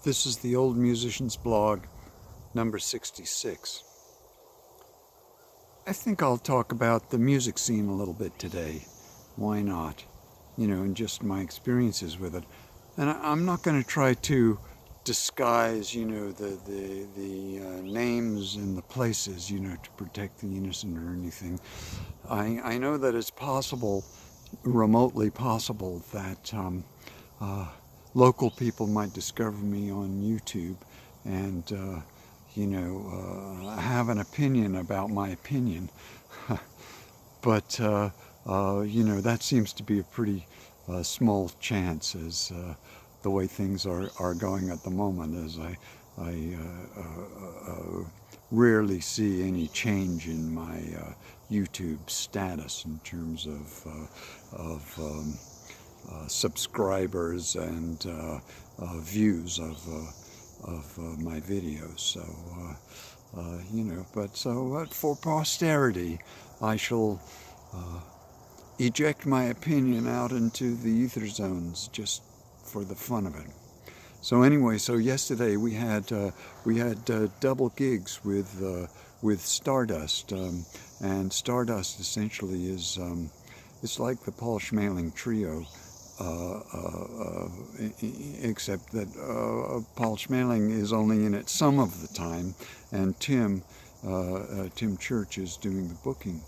This is the Old Musician's Blog, number 66. I think I'll talk about the music scene a little bit today. Why not? And just my experiences with it. And I'm not going to try to disguise, the names and the places, to protect the innocent or anything. I know that it's possible, remotely possible, that local people might discover me on YouTube and, have an opinion about my opinion. But, that seems to be a pretty small chance as the way things are going at the moment, as I rarely see any change in my YouTube status in terms of subscribers and views of my videos. So, but for posterity, I shall eject my opinion out into the ether zones just for the fun of it. So anyway, yesterday we had double gigs with Stardust, and Stardust essentially is it's like the Paul Schmeling Trio, except that Paul Schmeling is only in it some of the time, and Tim Church is doing the booking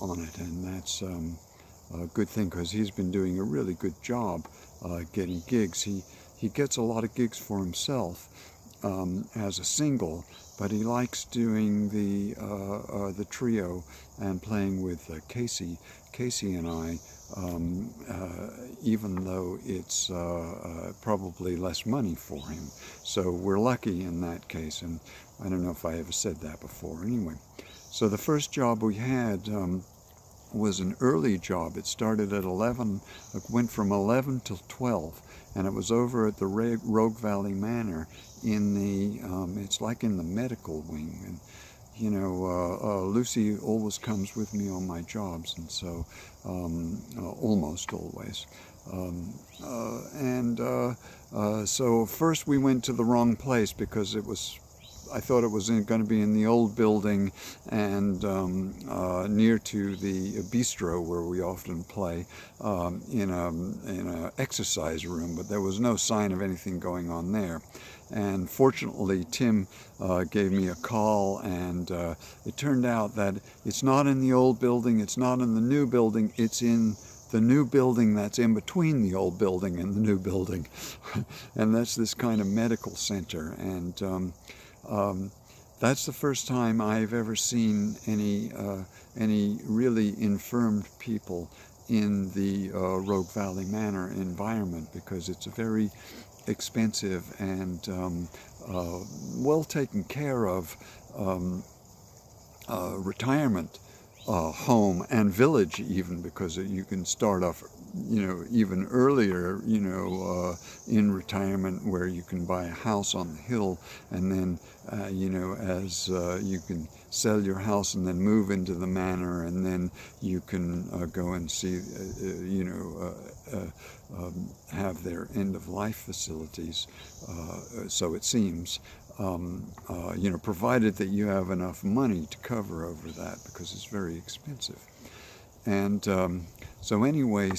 on it, and that's a good thing because he's been doing a really good job getting gigs. He gets a lot of gigs for himself as a single, but he likes doing the trio and playing with Casey and I, even though it's probably less money for him. So we're lucky in that case, and I don't know if I ever said that before. Anyway, so the first job we had was an early job. It started at 11, it went from 11 till 12, and it was over at the Rogue Valley Manor in the, it's like in the medical wing. And Lucy always comes with me on my jobs, and so almost always. So first we went to the wrong place because I thought it was going to be in the old building and near to the bistro where we often play, in a exercise room, but there was no sign of anything going on there. And fortunately, Tim gave me a call, and it turned out that it's not in the old building, it's not in the new building, it's in the new building that's in between the old building and the new building. And that's this kind of medical center. And that's the first time I've ever seen any really infirmed people in the Rogue Valley Manor environment, because it's a very expensive and well taken care of retirement home and village, even, because you can start off even earlier, in retirement, where you can buy a house on the hill, and then as you can sell your house and then move into the manor, and then you can go and see have their end-of-life facilities, so it seems, provided that you have enough money to cover over that, because it's very expensive. And so anyway,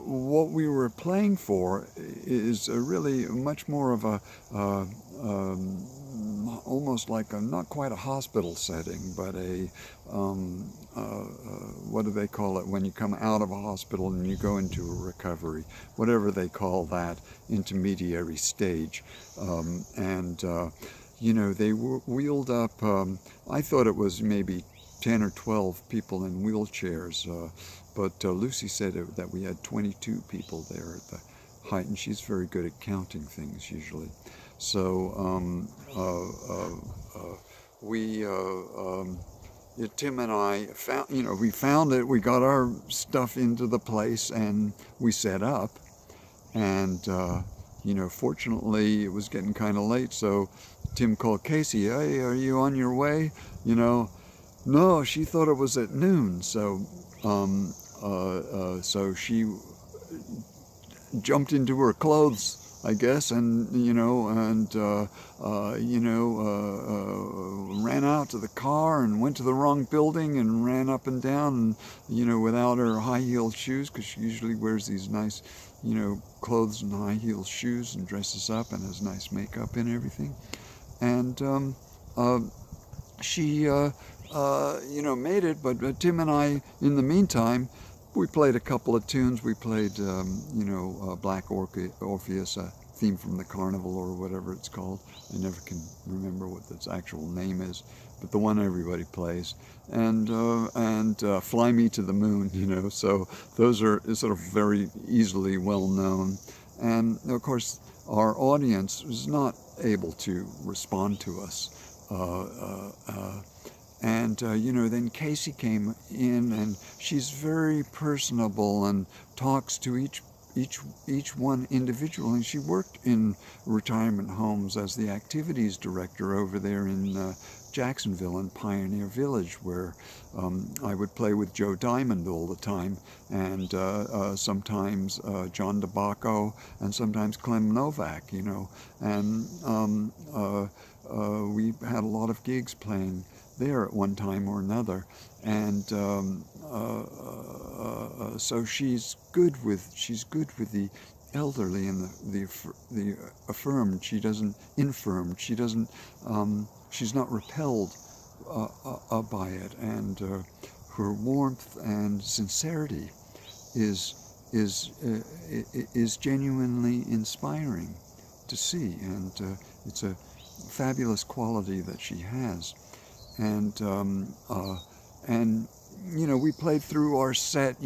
what we were playing for is really much more of a almost like not quite a hospital setting, but a what do they call it when you come out of a hospital and you go into a recovery, whatever they call that intermediary stage. They wheeled up, I thought it was maybe 10 or 12 people in wheelchairs, but Lucy said that we had 22 people there at the height, and she's very good at counting things usually. So Tim and I found it. We got our stuff into the place and we set up, and fortunately it was getting kind of late, so Tim called Casey. Hey, are you on your way? No, she thought it was at noon, so so she jumped into her clothes, I guess, and ran out to the car and went to the wrong building and ran up and down, and without her high-heeled shoes, because she usually wears these nice clothes and high-heeled shoes and dresses up and has nice makeup and everything. And she made it, but Tim and I, in the meantime, we played a couple of tunes. We played, Black Orpheus, a theme from the carnival or whatever it's called. I never can remember what its actual name is, but the one everybody plays. And Fly Me to the Moon, So those are sort of very easily well known. And of course, our audience was not able to respond to us. Then Casey came in, and she's very personable and talks to each one individually. And she worked in retirement homes as the activities director over there in Jacksonville and Pioneer Village, where I would play with Joe Diamond all the time, and sometimes John DeBacco, and sometimes Clem Novak, and we had a lot of gigs playing there at one time or another, and so she's good with the elderly and the affirmed. She doesn't infirmed. She doesn't. She's not repelled by it, and her warmth and sincerity is genuinely inspiring to see, and it's a fabulous quality that she has. And we played through our set.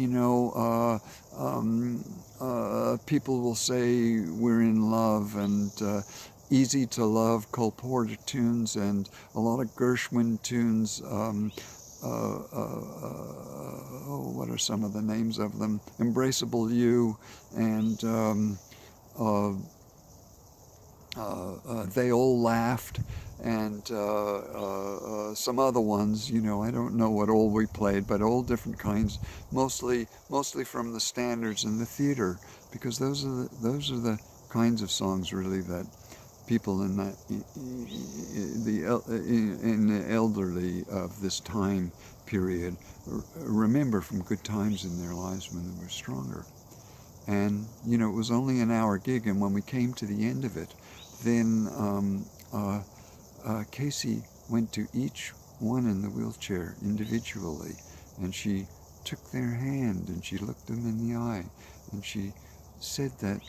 People will say we're in love, and Easy to Love, Cole Porter tunes, and a lot of Gershwin tunes. What are some of the names of them? Embraceable You, and They All Laughed, and some other ones. I don't know what all we played, but all different kinds, mostly from the standards in the theater, because those are the kinds of songs really that people in the elderly of this time period remember from good times in their lives when they were stronger. And it was only an hour gig, and when we came to the end of it, then Casey went to each one in the wheelchair individually, and she took their hand and she looked them in the eye, and she said that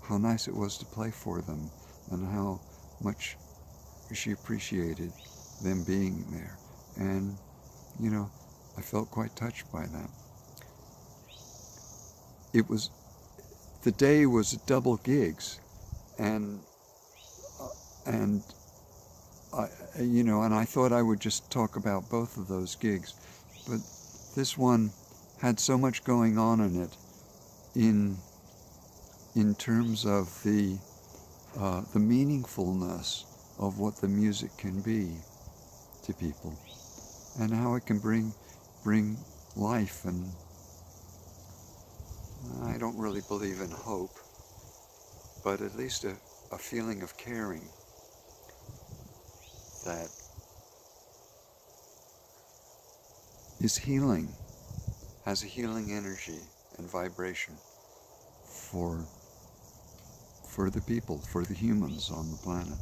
how nice it was to play for them, and how much she appreciated them being there. And I felt quite touched by that. The day was double gigs, and I thought I would just talk about both of those gigs, but this one had so much going on in it, in terms of the meaningfulness of what the music can be to people, and how it can bring life. And I don't really believe in hope, but at least a feeling of caring that is healing, has a healing energy and vibration for the people, for the humans on the planet.